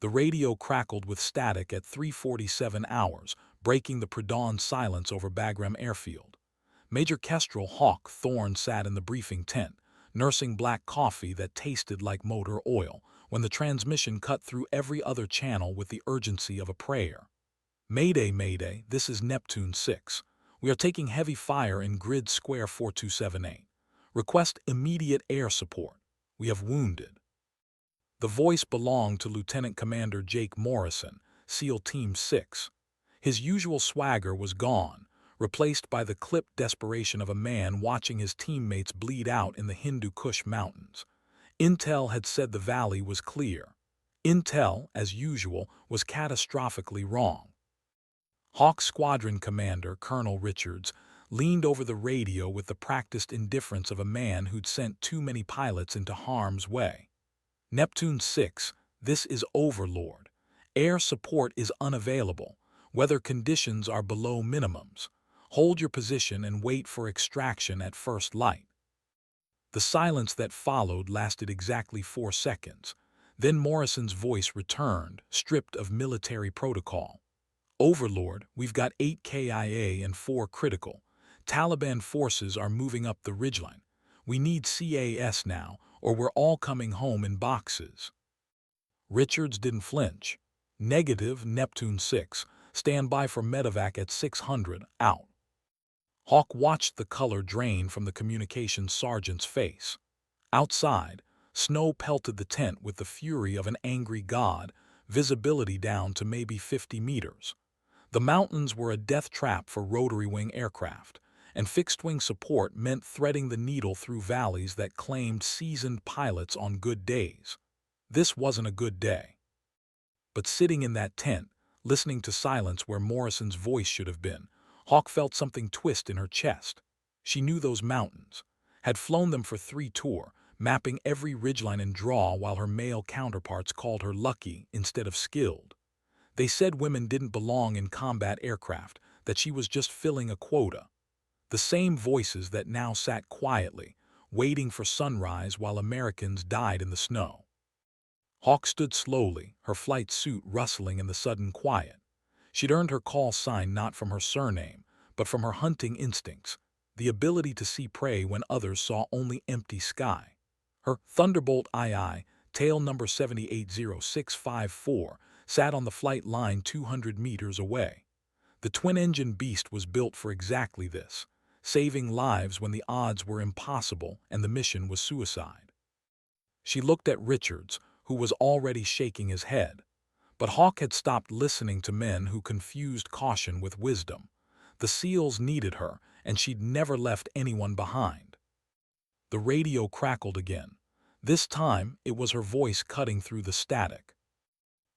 The radio crackled with static at 3:47 hours, breaking the pre-dawn silence over Bagram Airfield. Major Kestrel Hawk Thorne sat in the briefing tent, nursing black coffee that tasted like motor oil, when the transmission cut through every other channel with the urgency of a prayer. Mayday, Mayday, this is Neptune 6. We are taking heavy fire in grid square 4278. Request immediate air support. We have wounded. The voice belonged to Lieutenant Commander Jake Morrison, SEAL Team 6. His usual swagger was gone, replaced by the clipped desperation of a man watching his teammates bleed out in the Hindu Kush Mountains. Intel had said the valley was clear. Intel, as usual, was catastrophically wrong. Hawk Squadron Commander Colonel Richards leaned over the radio with the practiced indifference of a man who'd sent too many pilots into harm's way. Neptune 6, this is Overlord. Air support is unavailable. Weather conditions are below minimums. Hold your position and wait for extraction at first light. The silence that followed lasted exactly 4 seconds. Then Morrison's voice returned, stripped of military protocol. Overlord, we've got 8 KIA and 4 critical. Taliban forces are moving up the ridgeline. We need CAS now, or we're all coming home in boxes. Richards didn't flinch. Negative, Neptune 6. Stand by for medevac at 600, out. Hawk watched the color drain from the communications sergeant's face. Outside, snow pelted the tent with the fury of an angry god, visibility down to maybe 50 meters. The mountains were a death trap for rotary-wing aircraft, and fixed-wing support meant threading the needle through valleys that claimed seasoned pilots on good days. This wasn't a good day. But sitting in that tent, listening to silence where Morrison's voice should have been, Hawk felt something twist in her chest. She knew those mountains, had flown them for 3 tours, mapping every ridgeline and draw while her male counterparts called her lucky instead of skilled. They said women didn't belong in combat aircraft, that she was just filling a quota. The same voices that now sat quietly, waiting for sunrise while Americans died in the snow. Hawk stood slowly, her flight suit rustling in the sudden quiet. She'd earned her call sign not from her surname, but from her hunting instincts, the ability to see prey when others saw only empty sky. Her Thunderbolt II, tail number 780654, sat on the flight line 200 meters away. The twin-engine beast was built for exactly this, saving lives when the odds were impossible and the mission was suicide. She looked at Richards, who was already shaking his head. But Hawk had stopped listening to men who confused caution with wisdom. The SEALs needed her, and she'd never left anyone behind. The radio crackled again. This time, it was her voice cutting through the static.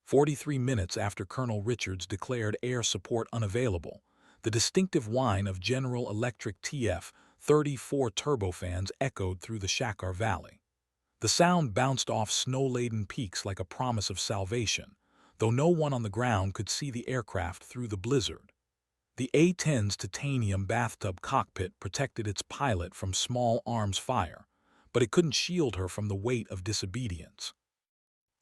43 minutes after Colonel Richards declared air support unavailable, the distinctive whine of General Electric TF-34 turbofans echoed through the Shakar Valley. The sound bounced off snow-laden peaks like a promise of salvation, though no one on the ground could see the aircraft through the blizzard. The A-10's titanium bathtub cockpit protected its pilot from small arms fire, but it couldn't shield her from the weight of disobedience.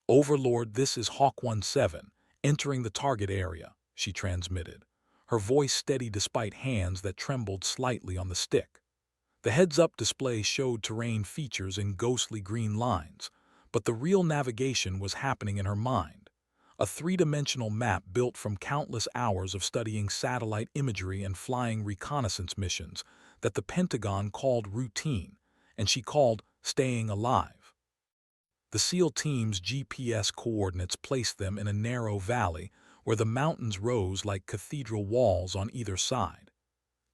Overlord, this is Hawk 17, entering the target area, she transmitted, her voice steady despite hands that trembled slightly on the stick. The heads-up display showed terrain features in ghostly green lines, but the real navigation was happening in her mind. A 3-dimensional map built from countless hours of studying satellite imagery and flying reconnaissance missions that the Pentagon called routine, and she called staying alive. The SEAL team's GPS coordinates placed them in a narrow valley where the mountains rose like cathedral walls on either side.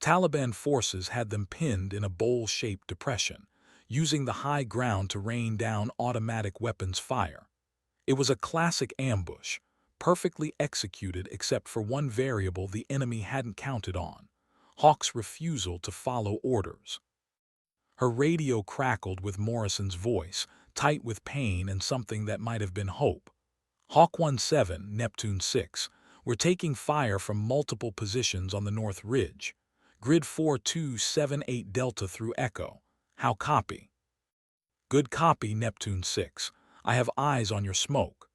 Taliban forces had them pinned in a bowl-shaped depression, using the high ground to rain down automatic weapons fire. It was a classic ambush, perfectly executed except for one variable the enemy hadn't counted on: Hawk's refusal to follow orders. Her radio crackled with Morrison's voice, tight with pain and something that might have been hope. Hawk 17, Neptune 6, we're taking fire from multiple positions on the North Ridge. Grid 4278 Delta through Echo. How copy? Good copy, Neptune 6. I have eyes on your smoke.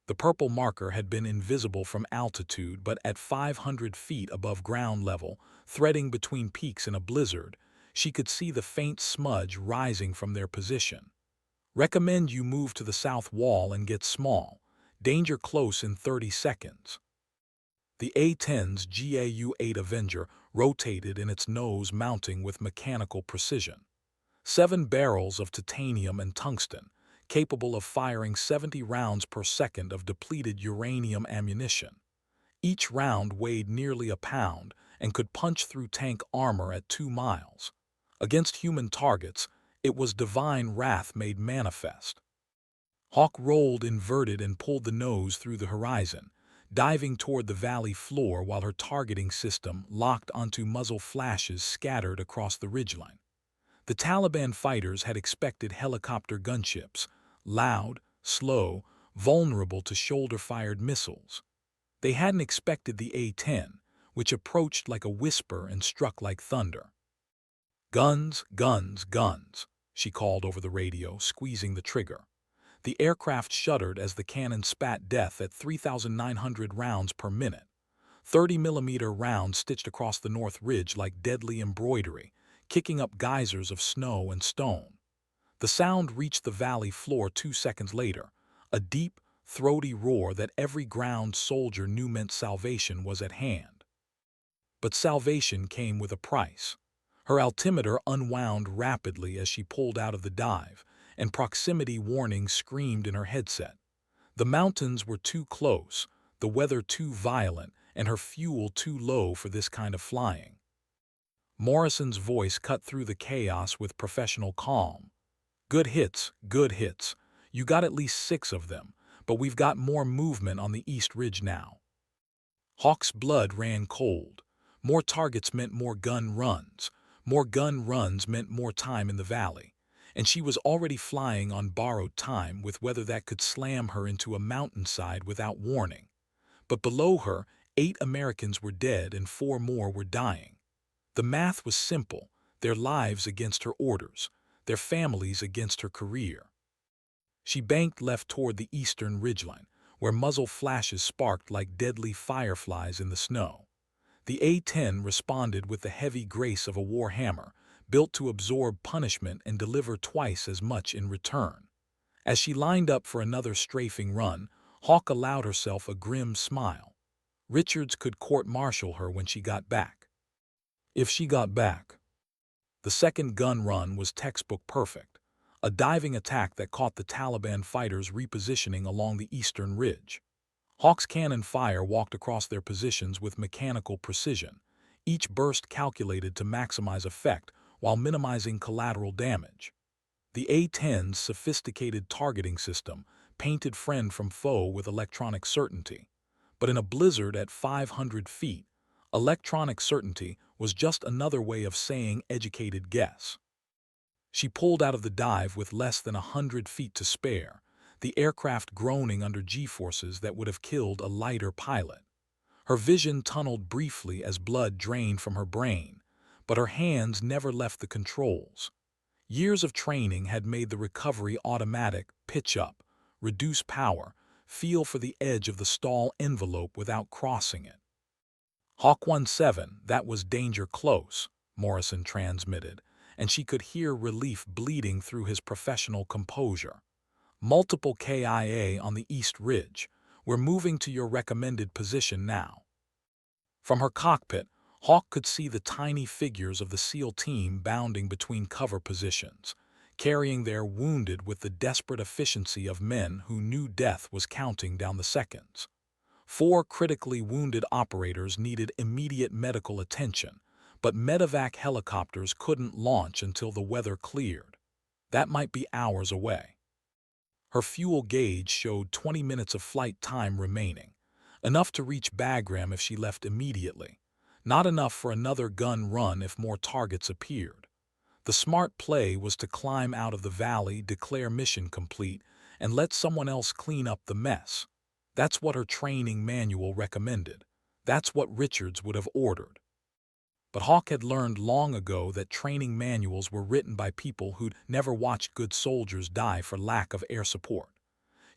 The purple marker had been invisible from altitude, but at 500 feet above ground level, threading between peaks in a blizzard, she could see the faint smudge rising from their position. Recommend you move to the south wall and get small. Danger close in 30 seconds. The A-10's GAU-8 Avenger rotated in its nose, mounting with mechanical precision. 7 barrels of titanium and tungsten, capable of firing 70 rounds per second of depleted uranium ammunition. Each round weighed nearly a pound and could punch through tank armor at 2 miles. Against human targets, it was divine wrath made manifest. Hawk rolled inverted and pulled the nose through the horizon, diving toward the valley floor while her targeting system locked onto muzzle flashes scattered across the ridgeline. The Taliban fighters had expected helicopter gunships, loud, slow, vulnerable to shoulder-fired missiles. They hadn't expected the A-10, which approached like a whisper and struck like thunder. "Guns, guns, guns," she called over the radio, squeezing the trigger. The aircraft shuddered as the cannon spat death at 3,900 rounds per minute. 30-millimeter rounds stitched across the north ridge like deadly embroidery, kicking up geysers of snow and stone. The sound reached the valley floor 2 seconds later, a deep, throaty roar that every ground soldier knew meant salvation was at hand. But salvation came with a price. Her altimeter unwound rapidly as she pulled out of the dive, and proximity warnings screamed in her headset. The mountains were too close, the weather too violent, and her fuel too low for this kind of flying. Morrison's voice cut through the chaos with professional calm. "Good hits, good hits. You got at least 6 of them, but we've got more movement on the East Ridge now." Hawk's blood ran cold. More targets meant more gun runs. More gun runs meant more time in the valley. And she was already flying on borrowed time with weather that could slam her into a mountainside without warning. But below her, 8 Americans were dead and 4 more were dying. The math was simple: their lives against her orders, their families against her career. She banked left toward the eastern ridgeline, where muzzle flashes sparked like deadly fireflies in the snow. The A-10 responded with the heavy grace of a war hammer, built to absorb punishment and deliver twice as much in return. As she lined up for another strafing run, Hawk allowed herself a grim smile. Richards could court-martial her when she got back. If she got back. The second gun run was textbook perfect, a diving attack that caught the Taliban fighters repositioning along the eastern ridge. Hawk's cannon fire walked across their positions with mechanical precision, each burst calculated to maximize effect while minimizing collateral damage. The A-10's sophisticated targeting system painted friend from foe with electronic certainty. But in a blizzard at 500 feet, electronic certainty was just another way of saying educated guess. She pulled out of the dive with less than 100 feet to spare, the aircraft groaning under G-forces that would have killed a lighter pilot. Her vision tunneled briefly as blood drained from her brain, but her hands never left the controls. Years of training had made the recovery automatic: pitch up, reduce power, feel for the edge of the stall envelope without crossing it. "Hawk 17, that was danger close," Morrison transmitted, and she could hear relief bleeding through his professional composure. "Multiple KIA on the East Ridge. We're moving to your recommended position now." From her cockpit, Hawk could see the tiny figures of the SEAL team bounding between cover positions, carrying their wounded with the desperate efficiency of men who knew death was counting down the seconds. 4 critically wounded operators needed immediate medical attention, but medevac helicopters couldn't launch until the weather cleared. That might be hours away. Her fuel gauge showed 20 minutes of flight time remaining, enough to reach Bagram if she left immediately, not enough for another gun run if more targets appeared. The smart play was to climb out of the valley, declare mission complete, and let someone else clean up the mess. That's what her training manual recommended. That's what Richards would have ordered. But Hawk had learned long ago that training manuals were written by people who'd never watched good soldiers die for lack of air support.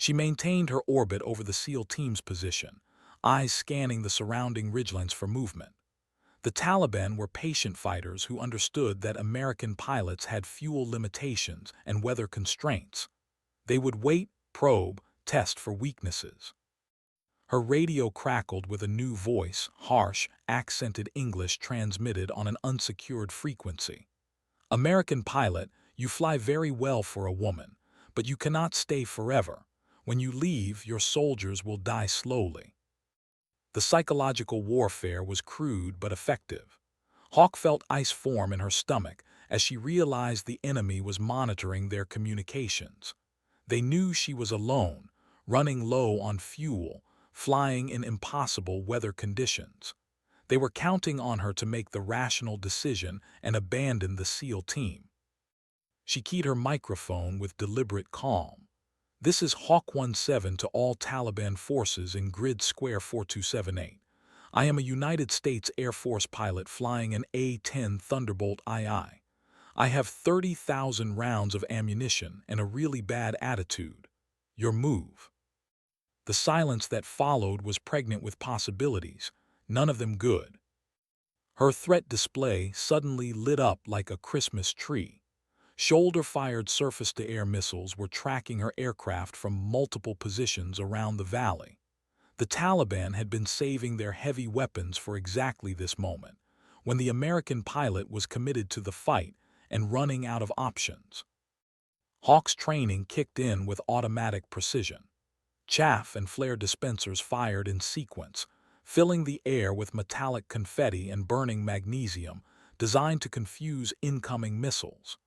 She maintained her orbit over the SEAL team's position, eyes scanning the surrounding ridgelines for movement. The Taliban were patient fighters who understood that American pilots had fuel limitations and weather constraints. They would wait, probe, test for weaknesses. Her radio crackled with a new voice, harsh, accented English transmitted on an unsecured frequency. American pilot, you fly very well for a woman, but you cannot stay forever. When you leave, your soldiers will die slowly. The psychological warfare was crude but effective. Hawk felt ice form in her stomach as she realized the enemy was monitoring their communications. They knew she was alone, running low on fuel, flying in impossible weather conditions. They were counting on her to make the rational decision and abandon the SEAL team. She keyed her microphone with deliberate calm. This is Hawk 17 to all Taliban forces in Grid Square 4278. I am a United States Air Force pilot flying an A-10 Thunderbolt II. I have 30,000 rounds of ammunition and a really bad attitude. Your move. The silence that followed was pregnant with possibilities, none of them good. Her threat display suddenly lit up like a Christmas tree. Shoulder-fired surface-to-air missiles were tracking her aircraft from multiple positions around the valley. The Taliban had been saving their heavy weapons for exactly this moment, when the American pilot was committed to the fight and running out of options. Hawk's training kicked in with automatic precision. Chaff and flare dispensers fired in sequence, filling the air with metallic confetti and burning magnesium, designed to confuse incoming missiles.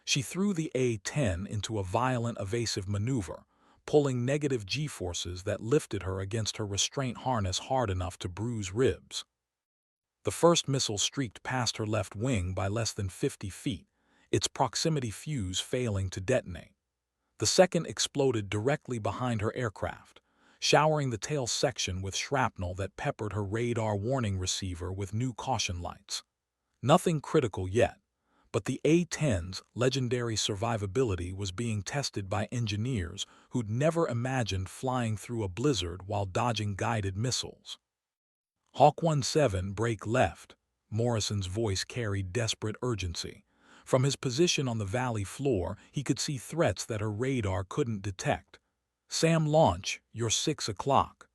She threw the A-10 into a violent evasive maneuver, pulling negative G-forces that lifted her against her restraint harness hard enough to bruise ribs. The first missile streaked past her left wing by less than 50 feet, its proximity fuse failing to detonate. The second exploded directly behind her aircraft, showering the tail section with shrapnel that peppered her radar warning receiver with new caution lights. Nothing critical yet, but the A-10's legendary survivability was being tested by engineers who'd never imagined flying through a blizzard while dodging guided missiles. Hawk 17 brake left. Morrison's voice carried desperate urgency. From his position on the valley floor, he could see threats that her radar couldn't detect. Sam, launch, you're 6 o'clock.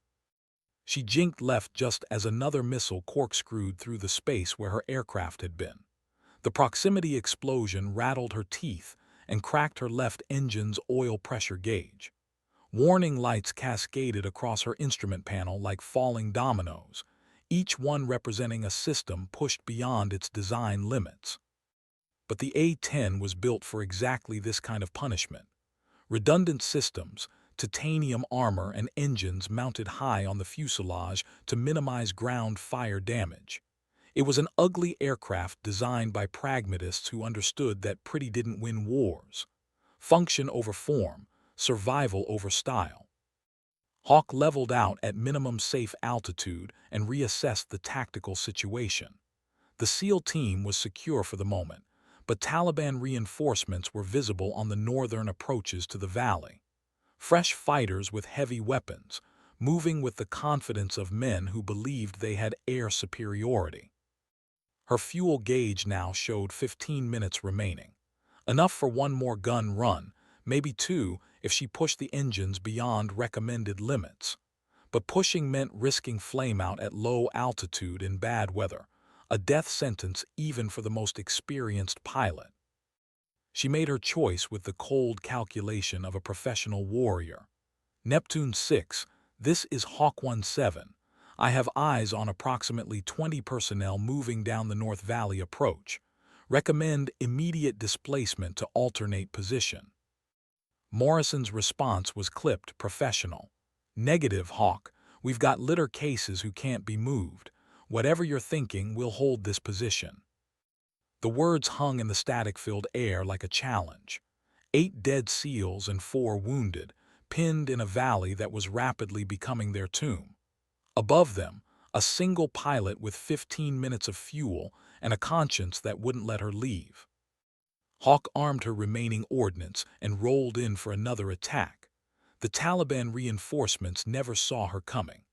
She jinked left just as another missile corkscrewed through the space where her aircraft had been. The proximity explosion rattled her teeth and cracked her left engine's oil pressure gauge. Warning lights cascaded across her instrument panel like falling dominoes, each one representing a system pushed beyond its design limits. But the A-10 was built for exactly this kind of punishment. Redundant systems, titanium armor and engines mounted high on the fuselage to minimize ground fire damage. It was an ugly aircraft designed by pragmatists who understood that pretty didn't win wars. Function over form, survival over style. Hawk leveled out at minimum safe altitude and reassessed the tactical situation. The SEAL team was secure for the moment, but Taliban reinforcements were visible on the northern approaches to the valley. Fresh fighters with heavy weapons, moving with the confidence of men who believed they had air superiority. Her fuel gauge now showed 15 minutes remaining. Enough for one more gun run, maybe two if she pushed the engines beyond recommended limits. But pushing meant risking flameout at low altitude in bad weather, a death sentence even for the most experienced pilot. She made her choice with the cold calculation of a professional warrior. Neptune 6, this is Hawk 17. I have eyes on approximately 20 personnel moving down the North Valley approach. Recommend immediate displacement to alternate position. Morrison's response was clipped, professional. Negative, Hawk. We've got litter cases who can't be moved. Whatever you're thinking, we'll hold this position. The words hung in the static-filled air like a challenge. 8 dead SEALs and 4 wounded, pinned in a valley that was rapidly becoming their tomb. Above them, a single pilot with 15 minutes of fuel and a conscience that wouldn't let her leave. Hawk armed her remaining ordnance and rolled in for another attack. The Taliban reinforcements never saw her coming.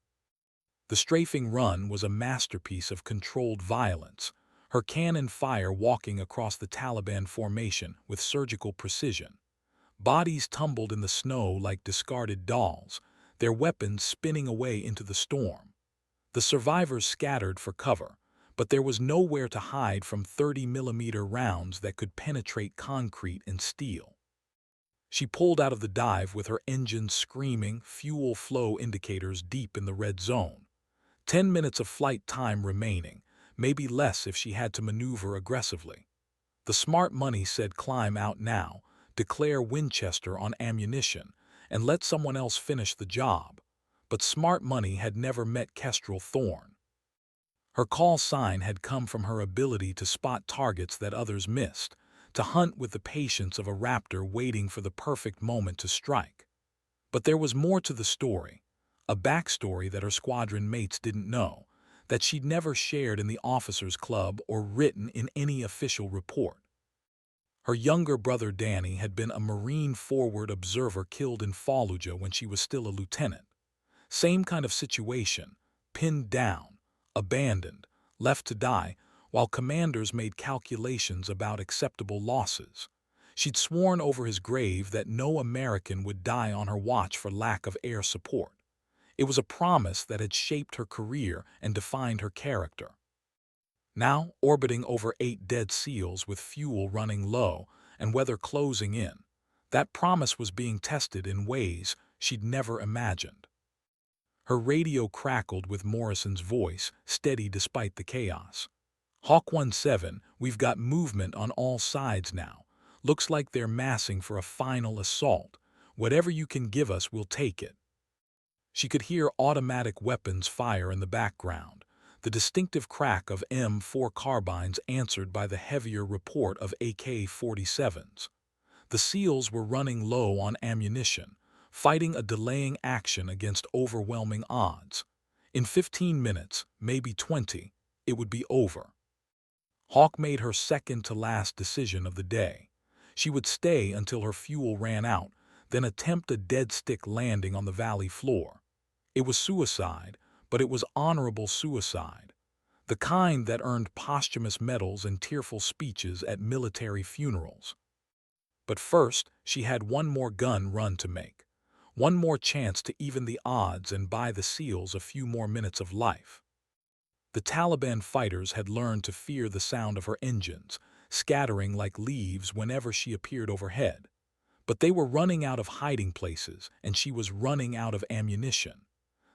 The strafing run was a masterpiece of controlled violence, her cannon fire walking across the Taliban formation with surgical precision. Bodies tumbled in the snow like discarded dolls, their weapons spinning away into the storm. The survivors scattered for cover, but there was nowhere to hide from 30-millimeter rounds that could penetrate concrete and steel. She pulled out of the dive with her engines screaming, fuel flow indicators deep in the red zone. 10 minutes of flight time remaining, maybe less if she had to maneuver aggressively. The smart money said climb out now, declare Winchester on ammunition, and let someone else finish the job. But smart money had never met Kestrel Thorne. Her call sign had come from her ability to spot targets that others missed, to hunt with the patience of a raptor waiting for the perfect moment to strike. But there was more to the story, a backstory that her squadron mates didn't know, that she'd never shared in the officers' club or written in any official report. Her younger brother Danny had been a Marine forward observer killed in Fallujah when she was still a lieutenant. Same kind of situation, pinned down, abandoned, left to die, while commanders made calculations about acceptable losses. She'd sworn over his grave that no American would die on her watch for lack of air support. It was a promise that had shaped her career and defined her character. Now, orbiting over 8 dead SEALs with fuel running low and weather closing in, that promise was being tested in ways she'd never imagined. Her radio crackled with Morrison's voice, steady despite the chaos. Hawk 17, we've got movement on all sides now. Looks like they're massing for a final assault. Whatever you can give us, we'll take it. She could hear automatic weapons fire in the background, the distinctive crack of M4 carbines answered by the heavier report of AK-47s. The SEALs were running low on ammunition, fighting a delaying action against overwhelming odds. In 15 minutes, maybe 20, it would be over. Hawk made her second-to-last decision of the day. She would stay until her fuel ran out, then attempt a dead-stick landing on the valley floor. It was suicide, but it was honorable suicide, the kind that earned posthumous medals and tearful speeches at military funerals. But first, she had one more gun run to make, one more chance to even the odds and buy the SEALs a few more minutes of life. The Taliban fighters had learned to fear the sound of her engines, scattering like leaves whenever she appeared overhead. But they were running out of hiding places, and she was running out of ammunition.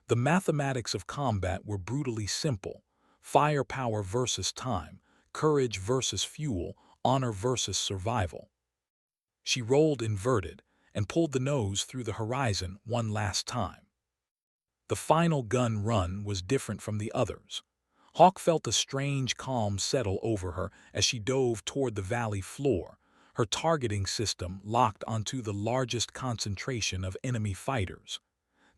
The mathematics of combat were brutally simple: firepower versus time, courage versus fuel, honor versus survival. She rolled inverted and pulled the nose through the horizon one last time. The final gun run was different from the others. Hawk felt a strange calm settle over her as she dove toward the valley floor, her targeting system locked onto the largest concentration of enemy fighters.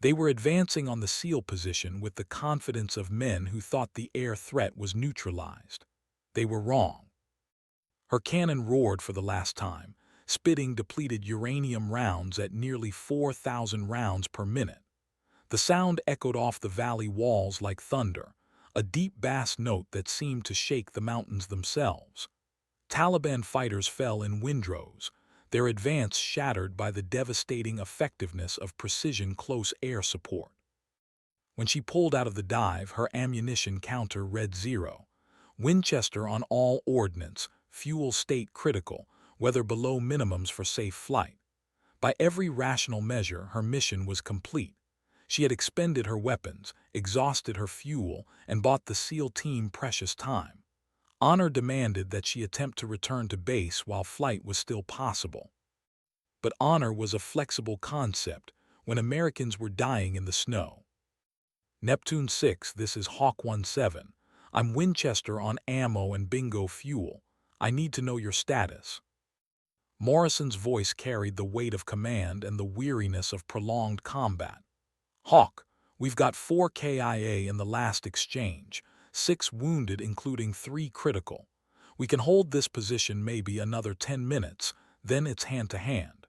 They were advancing on the SEAL position with the confidence of men who thought the air threat was neutralized. They were wrong. Her cannon roared for the last time, spitting depleted uranium rounds at nearly 4,000 rounds per minute. The sound echoed off the valley walls like thunder, a deep bass note that seemed to shake the mountains themselves. Taliban fighters fell in windrows, their advance shattered by the devastating effectiveness of precision close air support. When she pulled out of the dive, her ammunition counter read 0. Winchester on all ordnance, fuel state critical, weather below minimums for safe flight. By every rational measure, her mission was complete. She had expended her weapons, exhausted her fuel, and bought the SEAL team precious time. Honor demanded that she attempt to return to base while flight was still possible. But honor was a flexible concept when Americans were dying in the snow. Neptune 6, this is Hawk 17. I'm Winchester on ammo and bingo fuel. I need to know your status. Morrison's voice carried the weight of command and the weariness of prolonged combat. Hawk, we've got 4 KIA in the last exchange, 6 wounded including 3 critical. We can hold this position maybe another 10 minutes, then it's hand-to-hand.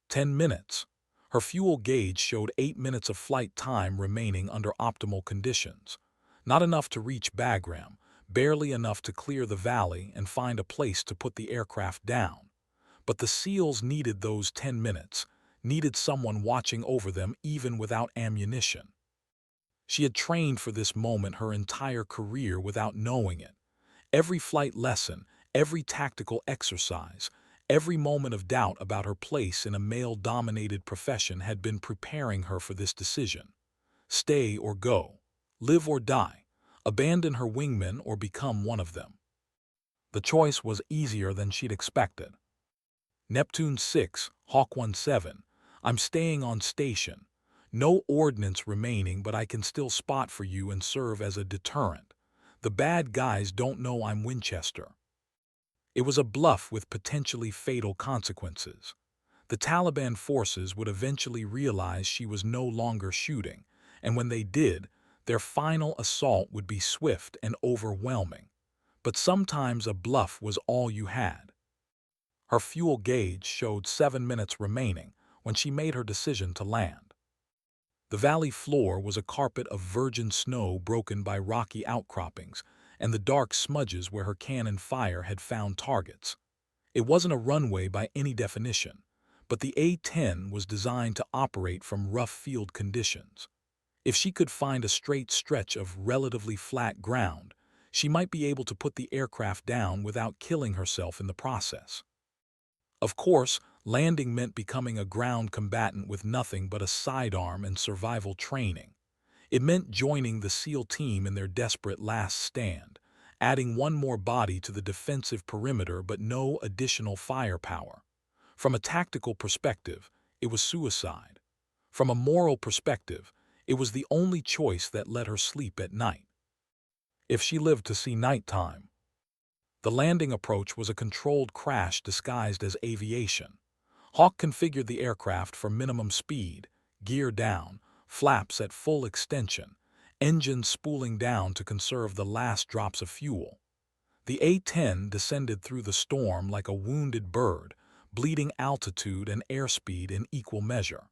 10 minutes. Her fuel gauge showed 8 minutes of flight time remaining under optimal conditions. Not enough to reach Bagram, barely enough to clear the valley and find a place to put the aircraft down. But the SEALs needed those 10 minutes, needed someone watching over them even without ammunition. She had trained for this moment her entire career without knowing it. Every flight lesson, every tactical exercise, every moment of doubt about her place in a male-dominated profession had been preparing her for this decision. Stay or go, live or die, abandon her wingmen or become one of them. The choice was easier than she'd expected. Neptune 6, Hawk 17, I'm staying on station. No ordnance remaining, but I can still spot for you and serve as a deterrent. The bad guys don't know I'm Winchester. It was a bluff with potentially fatal consequences. The Taliban forces would eventually realize she was no longer shooting, and when they did, their final assault would be swift and overwhelming. But sometimes a bluff was all you had. Her fuel gauge showed 7 minutes remaining when she made her decision to land. The valley floor was a carpet of virgin snow broken by rocky outcroppings and the dark smudges where her cannon fire had found targets. It wasn't a runway by any definition, but the A-10 was designed to operate from rough field conditions. If she could find a straight stretch of relatively flat ground, she might be able to put the aircraft down without killing herself in the process. Of course, landing meant becoming a ground combatant with nothing but a sidearm and survival training. It meant joining the SEAL team in their desperate last stand, adding one more body to the defensive perimeter but no additional firepower. From a tactical perspective, it was suicide. From a moral perspective, it was the only choice that let her sleep at night. If she lived to see nighttime. The landing approach was a controlled crash disguised as aviation. Hawk configured the aircraft for minimum speed, gear down, flaps at full extension, engines spooling down to conserve the last drops of fuel. The A-10 descended through the storm like a wounded bird, bleeding altitude and airspeed in equal measure.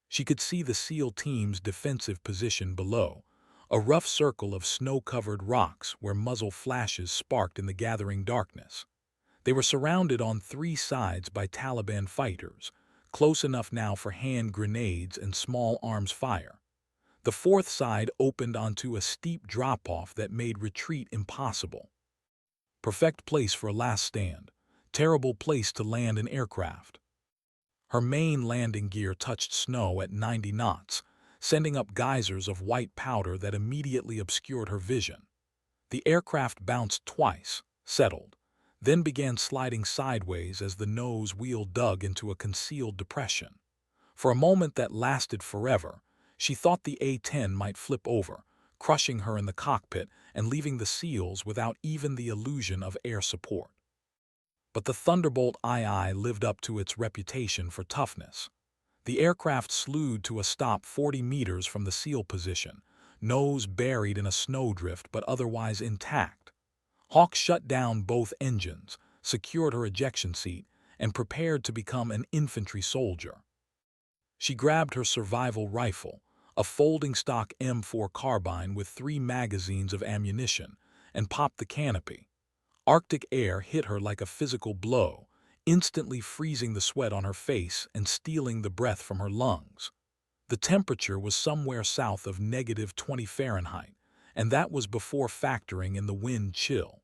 She could see the SEAL team's defensive position below, a rough circle of snow-covered rocks where muzzle flashes sparked in the gathering darkness. They were surrounded on 3 sides by Taliban fighters, close enough now for hand grenades and small arms fire. The 4th side opened onto a steep drop-off that made retreat impossible. Perfect place for a last stand, terrible place to land an aircraft. Her main landing gear touched snow at 90 knots, sending up geysers of white powder that immediately obscured her vision. The aircraft bounced twice, settled, then began sliding sideways as the nose wheel dug into a concealed depression. For a moment that lasted forever, she thought the A-10 might flip over, crushing her in the cockpit and leaving the SEALs without even the illusion of air support. But the Thunderbolt II lived up to its reputation for toughness. The aircraft slewed to a stop 40 meters from the SEAL position, nose buried in a snowdrift but otherwise intact. Hawk shut down both engines, secured her ejection seat, and prepared to become an infantry soldier. She grabbed her survival rifle, a folding stock M4 carbine with 3 magazines of ammunition, and popped the canopy. Arctic air hit her like a physical blow, instantly freezing the sweat on her face and stealing the breath from her lungs. The temperature was somewhere south of -20 Fahrenheit, and that was before factoring in the wind chill.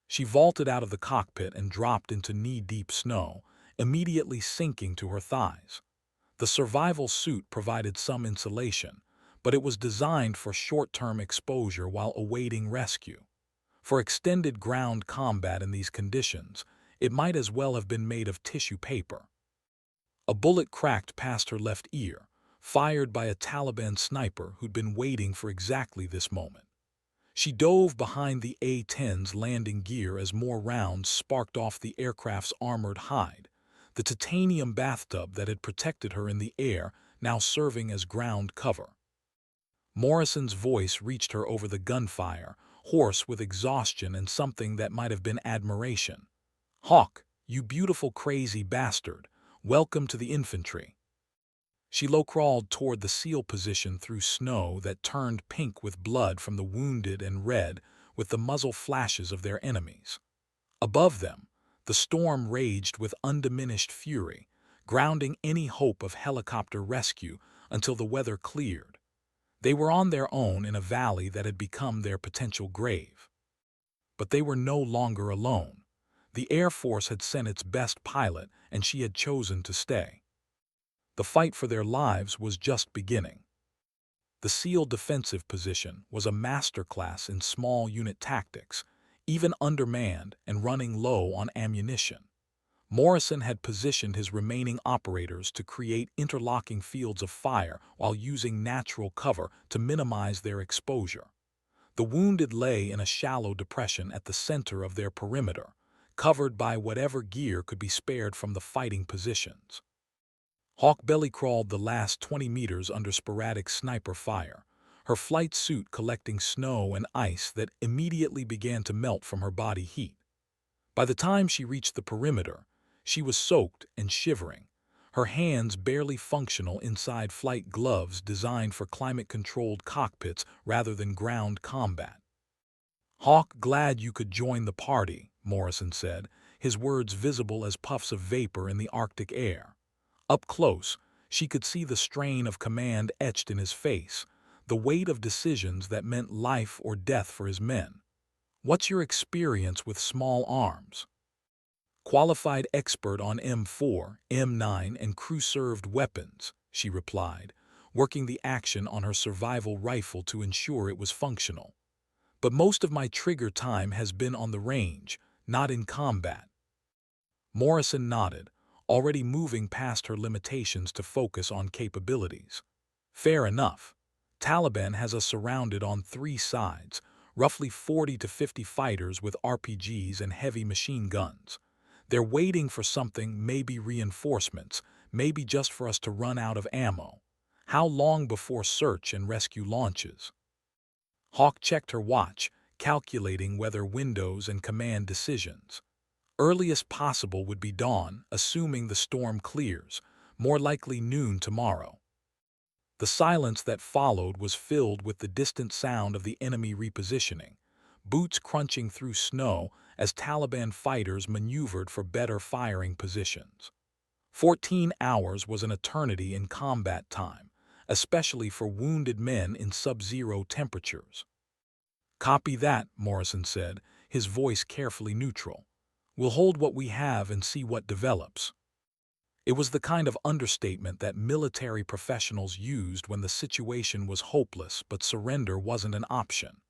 She vaulted out of the cockpit and dropped into knee-deep snow, immediately sinking to her thighs. The survival suit provided some insulation, but it was designed for short-term exposure while awaiting rescue. For extended ground combat in these conditions, it might as well have been made of tissue paper. A bullet cracked past her left ear, fired by a Taliban sniper who'd been waiting for exactly this moment. She dove behind the A-10's landing gear as more rounds sparked off the aircraft's armored hide, the titanium bathtub that had protected her in the air now serving as ground cover. Morrison's voice reached her over the gunfire, hoarse with exhaustion and something that might have been admiration. "Hawk, you beautiful crazy bastard, welcome to the infantry." She low-crawled toward the SEAL position through snow that turned pink with blood from the wounded and red with the muzzle flashes of their enemies. Above them, the storm raged with undiminished fury, grounding any hope of helicopter rescue until the weather cleared. They were on their own in a valley that had become their potential grave. But they were no longer alone. The Air Force had sent its best pilot, and she had chosen to stay. The fight for their lives was just beginning. The SEAL defensive position was a masterclass in small unit tactics, even undermanned and running low on ammunition. Morrison had positioned his remaining operators to create interlocking fields of fire while using natural cover to minimize their exposure. The wounded lay in a shallow depression at the center of their perimeter, covered by whatever gear could be spared from the fighting positions. Hawk belly-crawled the last 20 meters under sporadic sniper fire, her flight suit collecting snow and ice that immediately began to melt from her body heat. By the time she reached the perimeter, she was soaked and shivering, her hands barely functional inside flight gloves designed for climate-controlled cockpits rather than ground combat. "Hawk, glad you could join the party," Morrison said, his words visible as puffs of vapor in the Arctic air. Up close, she could see the strain of command etched in his face, the weight of decisions that meant life or death for his men. "What's your experience with small arms?" "Qualified expert on M4, M9, and crew-served weapons," she replied, working the action on her survival rifle to ensure it was functional. "But most of my trigger time has been on the range, not in combat." Morrison nodded, already moving past her limitations to focus on capabilities. "Fair enough. Taliban has us surrounded on 3 sides, roughly 40 to 50 fighters with RPGs and heavy machine guns. They're waiting for something, maybe reinforcements, maybe just for us to run out of ammo. How long before search and rescue launches?" Hawk checked her watch, calculating weather windows and command decisions. Earliest possible would be dawn, assuming the storm clears, more likely noon tomorrow. The silence that followed was filled with the distant sound of the enemy repositioning, boots crunching through snow as Taliban fighters maneuvered for better firing positions. 14 hours was an eternity in combat time, especially for wounded men in sub-zero temperatures. "Copy that," Morrison said, his voice carefully neutral. "We'll hold what we have and see what develops." It was the kind of understatement that military professionals used when the situation was hopeless but surrender wasn't an option.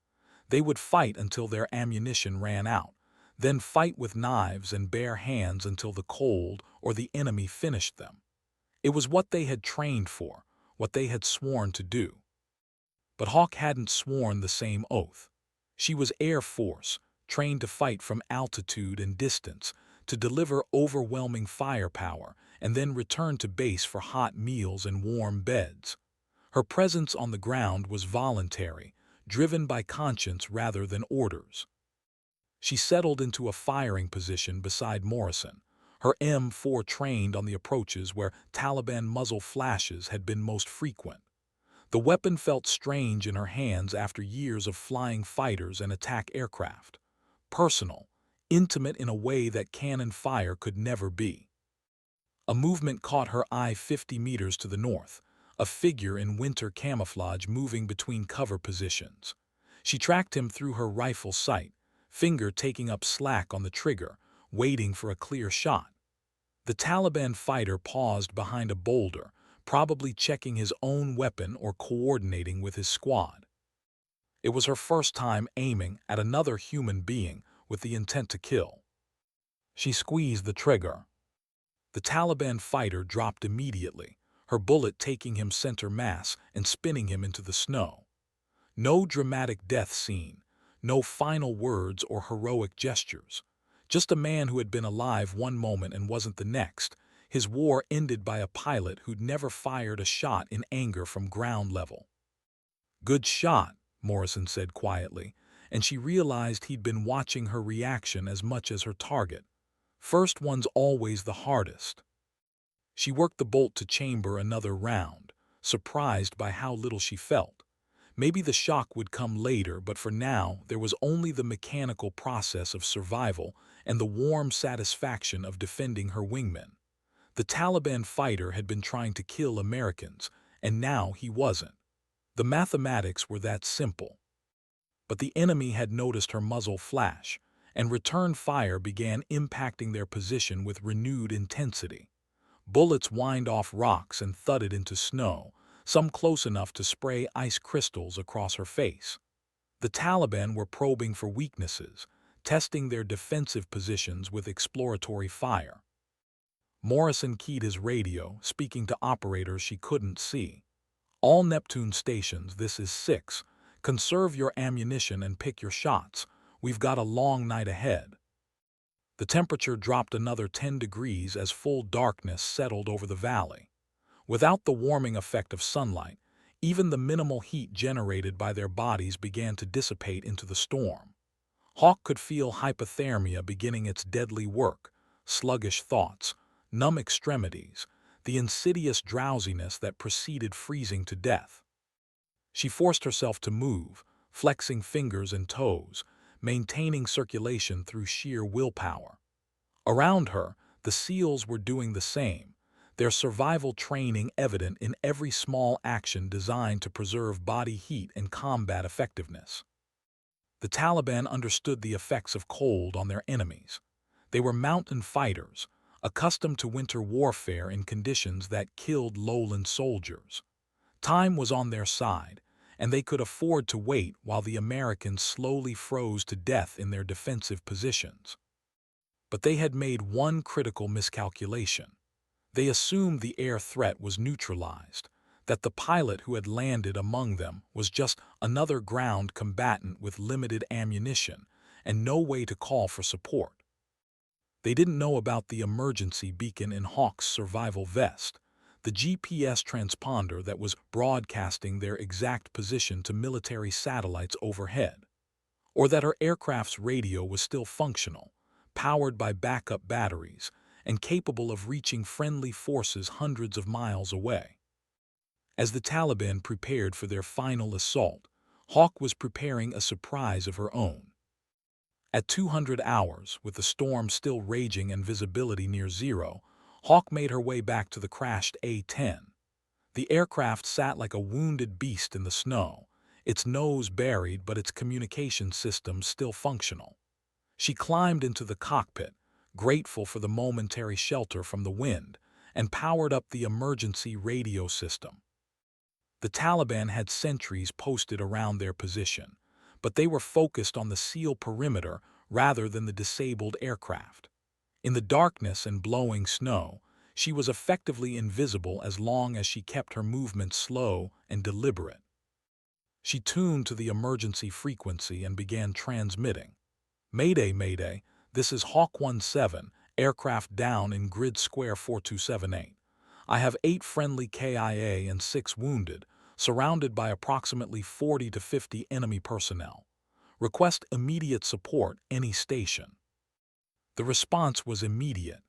They would fight until their ammunition ran out, then fight with knives and bare hands until the cold or the enemy finished them. It was what they had trained for, what they had sworn to do. But Hawk hadn't sworn the same oath. She was Air Force, trained to fight from altitude and distance, to deliver overwhelming firepower, and then return to base for hot meals and warm beds. Her presence on the ground was voluntary, driven by conscience rather than orders. She settled into a firing position beside Morrison, her M4 trained on the approaches where Taliban muzzle flashes had been most frequent. The weapon felt strange in her hands after years of flying fighters and attack aircraft. Personal, intimate in a way that cannon fire could never be. A movement caught her eye 50 meters to the north, a figure in winter camouflage moving between cover positions. She tracked him through her rifle sight, finger taking up slack on the trigger, waiting for a clear shot. The Taliban fighter paused behind a boulder, probably checking his own weapon or coordinating with his squad. It was her first time aiming at another human being with the intent to kill. She squeezed the trigger. The Taliban fighter dropped immediately, her bullet taking him center mass and spinning him into the snow. No dramatic death scene, no final words or heroic gestures. Just a man who had been alive one moment and wasn't the next, his war ended by a pilot who'd never fired a shot in anger from ground level. "Good shot," Morrison said quietly, and she realized he'd been watching her reaction as much as her target. First one's always the hardest. She worked the bolt to chamber another round, surprised by how little she felt. Maybe the shock would come later, but for now there was only the mechanical process of survival and the warm satisfaction of defending her wingmen. The Taliban fighter had been trying to kill Americans, and now he wasn't. The mathematics were that simple. But the enemy had noticed her muzzle flash, and return fire began impacting their position with renewed intensity. Bullets whined off rocks and thudded into snow, some close enough to spray ice crystals across her face. The Taliban were probing for weaknesses, testing their defensive positions with exploratory fire. Morrison keyed his radio, speaking to operators she couldn't see. "All Neptune stations, this is 6. Conserve your ammunition and pick your shots. We've got a long night ahead." The temperature dropped another 10 degrees as full darkness settled over the valley. Without the warming effect of sunlight, even the minimal heat generated by their bodies began to dissipate into the storm. Hawk could feel hypothermia beginning its deadly work, sluggish thoughts, numb extremities, the insidious drowsiness that preceded freezing to death. She forced herself to move, flexing fingers and toes, maintaining circulation through sheer willpower. Around her, the SEALs were doing the same, their survival training evident in every small action designed to preserve body heat and combat effectiveness. The Taliban understood the effects of cold on their enemies. They were mountain fighters, accustomed to winter warfare in conditions that killed lowland soldiers. Time was on their side, and they could afford to wait while the Americans slowly froze to death in their defensive positions. But they had made one critical miscalculation. They assumed the air threat was neutralized, that the pilot who had landed among them was just another ground combatant with limited ammunition and no way to call for support. They didn't know about the emergency beacon in Hawk's survival vest, the GPS transponder that was broadcasting their exact position to military satellites overhead, or that her aircraft's radio was still functional, powered by backup batteries, and capable of reaching friendly forces hundreds of miles away. As the Taliban prepared for their final assault, Hawk was preparing a surprise of her own. At 200 hours, with the storm still raging and visibility near zero, Hawk made her way back to the crashed A-10. The aircraft sat like a wounded beast in the snow, its nose buried but its communication systems still functional. She climbed into the cockpit, grateful for the momentary shelter from the wind, and powered up the emergency radio system. The Taliban had sentries posted around their position, but they were focused on the SEAL perimeter rather than the disabled aircraft. In the darkness and blowing snow, she was effectively invisible as long as she kept her movements slow and deliberate. She tuned to the emergency frequency and began transmitting. "Mayday, Mayday, this is Hawk 17, aircraft down in grid square 4278. I have 8 friendly KIA and 6 wounded, surrounded by approximately 40 to 50 enemy personnel. Request immediate support, any station." The response was immediate.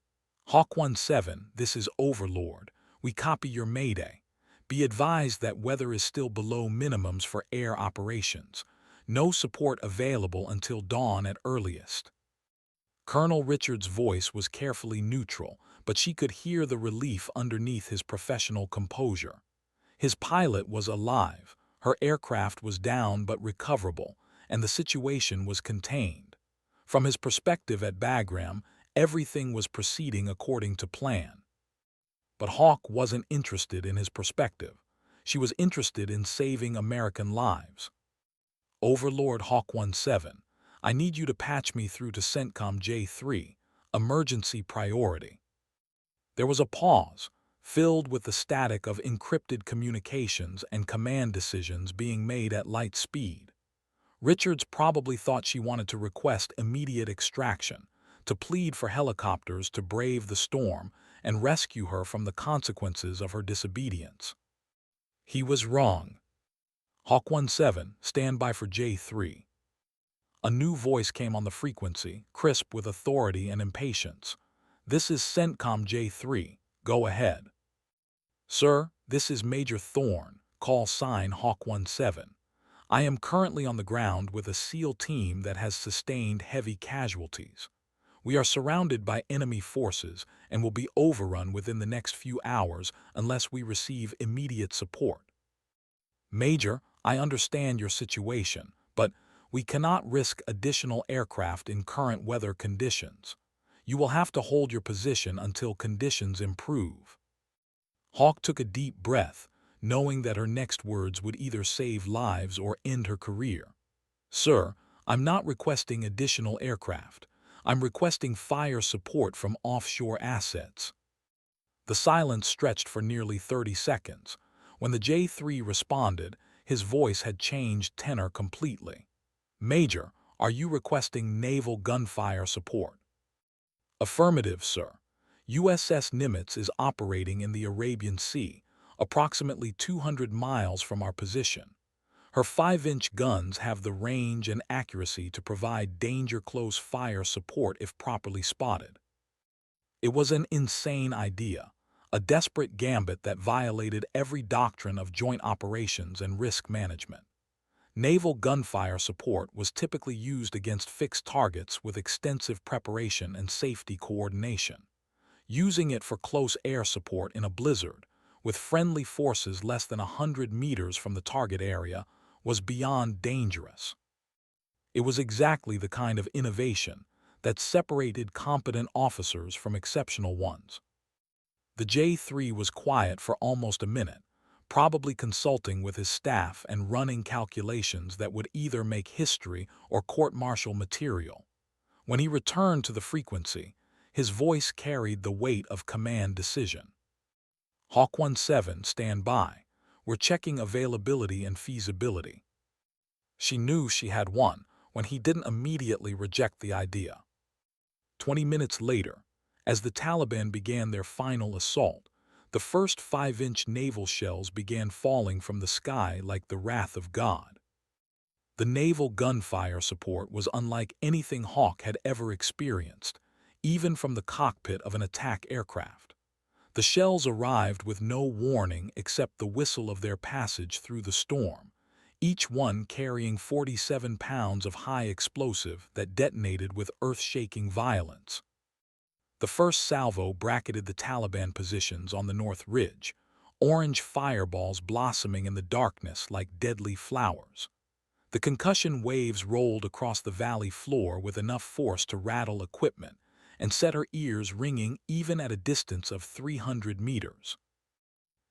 "Hawk 17, this is Overlord. We copy your Mayday. Be advised that weather is still below minimums for air operations. No support available until dawn at earliest." Colonel Richard's voice was carefully neutral, but she could hear the relief underneath his professional composure. His pilot was alive, her aircraft was down but recoverable, and the situation was contained. From his perspective at Bagram, everything was proceeding according to plan. But Hawk wasn't interested in his perspective. She was interested in saving American lives. "Overlord Hawk 17, I need you to patch me through to CENTCOM J3, emergency priority." There was a pause, filled with the static of encrypted communications and command decisions being made at light speed. Richards probably thought she wanted to request immediate extraction, to plead for helicopters to brave the storm and rescue her from the consequences of her disobedience. He was wrong. "Hawk 17, stand by for J3. A new voice came on the frequency, crisp with authority and impatience. "This is CENTCOM J3. Go ahead. Sir, this is Major Thorne, call sign Hawk 17. I am currently on the ground with a SEAL team that has sustained heavy casualties. We are surrounded by enemy forces and will be overrun within the next few hours unless we receive immediate support. Major, I understand your situation, but we cannot risk additional aircraft in current weather conditions. You will have to hold your position until conditions improve. Hawk took a deep breath, knowing that her next words would either save lives or end her career. Sir, I'm not requesting additional aircraft. I'm requesting fire support from offshore assets. The silence stretched for nearly 30 seconds. When the J-3 responded, his voice had changed tenor completely. Major, are you requesting naval gunfire support? Affirmative, sir. USS Nimitz is operating in the Arabian Sea, approximately 200 miles from our position. Her 5-inch guns have the range and accuracy to provide danger-close fire support if properly spotted. It was an insane idea, a desperate gambit that violated every doctrine of joint operations and risk management. Naval gunfire support was typically used against fixed targets with extensive preparation and safety coordination. Using it for close air support in a blizzard, with friendly forces less than 100 meters from the target area, was beyond dangerous. It was exactly the kind of innovation that separated competent officers from exceptional ones. The J-3 was quiet for almost a minute, probably consulting with his staff and running calculations that would either make history or court-martial material. When he returned to the frequency, his voice carried the weight of command decision. Hawk 17, stand by. We're checking availability and feasibility. She knew she had won when he didn't immediately reject the idea. 20 minutes later, as the Taliban began their final assault, the first 5-inch naval shells began falling from the sky like the wrath of God. The naval gunfire support was unlike anything Hawk had ever experienced, even from the cockpit of an attack aircraft. The shells arrived with no warning except the whistle of their passage through the storm, each one carrying 47 pounds of high explosive that detonated with earth-shaking violence. The first salvo bracketed the Taliban positions on the North Ridge, orange fireballs blossoming in the darkness like deadly flowers. The concussion waves rolled across the valley floor with enough force to rattle equipment and set her ears ringing even at a distance of 300 meters.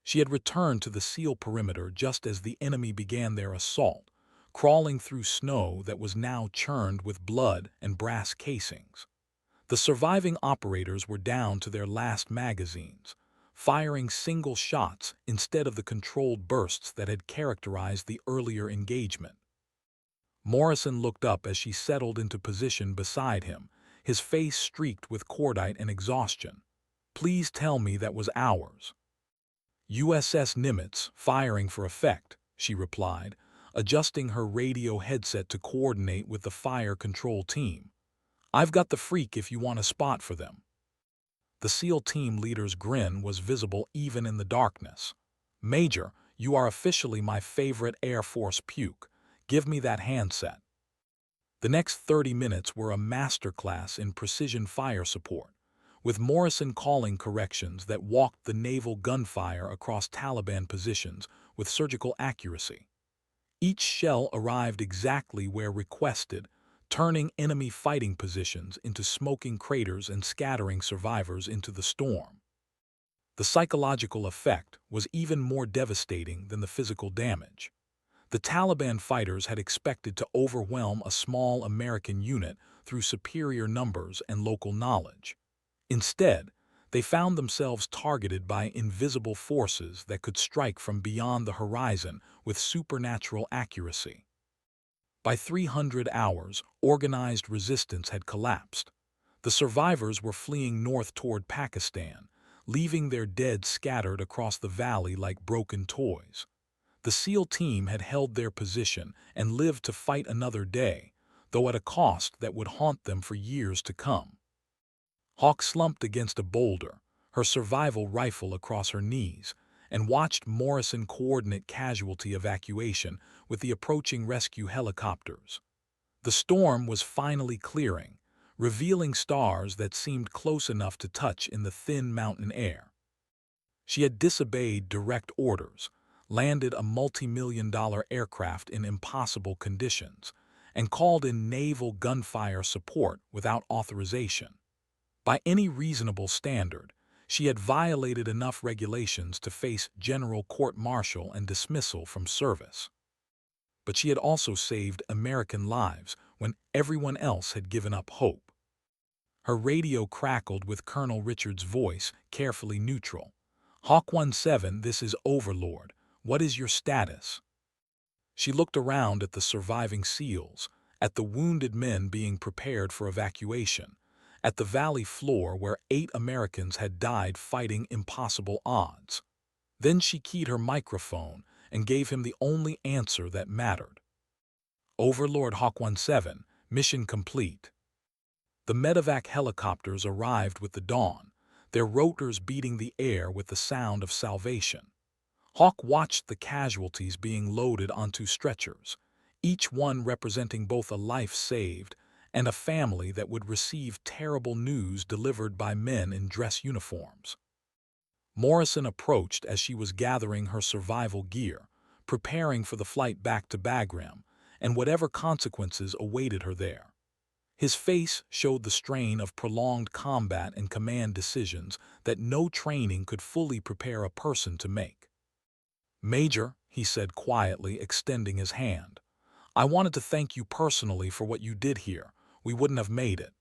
She had returned to the SEAL perimeter just as the enemy began their assault, crawling through snow that was now churned with blood and brass casings. The surviving operators were down to their last magazines, firing single shots instead of the controlled bursts that had characterized the earlier engagement. Morrison looked up as she settled into position beside him, his face streaked with cordite and exhaustion. Please tell me that was ours. USS Nimitz, firing for effect, she replied, adjusting her radio headset to coordinate with the fire control team. I've got the freak if you want a spot for them. The SEAL team leader's grin was visible even in the darkness. Major, you are officially my favorite Air Force puke. Give me that handset. The next 30 minutes were a masterclass in precision fire support, with Morrison calling corrections that walked the naval gunfire across Taliban positions with surgical accuracy. Each shell arrived exactly where requested, turning enemy fighting positions into smoking craters and scattering survivors into the storm. The psychological effect was even more devastating than the physical damage. The Taliban fighters had expected to overwhelm a small American unit through superior numbers and local knowledge. Instead, they found themselves targeted by invisible forces that could strike from beyond the horizon with supernatural accuracy. By 300 hours, organized resistance had collapsed. The survivors were fleeing north toward Pakistan, leaving their dead scattered across the valley like broken toys. The SEAL team had held their position and lived to fight another day, though at a cost that would haunt them for years to come. Hawk slumped against a boulder, her survival rifle across her knees, and watched Morrison coordinate casualty evacuation with the approaching rescue helicopters. The storm was finally clearing, revealing stars that seemed close enough to touch in the thin mountain air. She had disobeyed direct orders, landed a multi-million-dollar aircraft in impossible conditions, and called in naval gunfire support without authorization. By any reasonable standard, she had violated enough regulations to face general court-martial and dismissal from service. But she had also saved American lives when everyone else had given up hope. Her radio crackled with Colonel Richard's voice, carefully neutral. "Hawk 17, this is Overlord. What is your status?" She looked around at the surviving SEALs, at the wounded men being prepared for evacuation, at the valley floor where 8 Americans had died fighting impossible odds. Then she keyed her microphone and gave him the only answer that mattered. "Overlord Hawk 17, mission complete." The medevac helicopters arrived with the dawn, their rotors beating the air with the sound of salvation. Hawk watched the casualties being loaded onto stretchers, each one representing both a life saved and a family that would receive terrible news delivered by men in dress uniforms. Morrison approached as she was gathering her survival gear, preparing for the flight back to Bagram and whatever consequences awaited her there. His face showed the strain of prolonged combat and command decisions that no training could fully prepare a person to make. "Major," he said quietly, extending his hand, "I wanted to thank you personally for what you did here. We wouldn't have made it."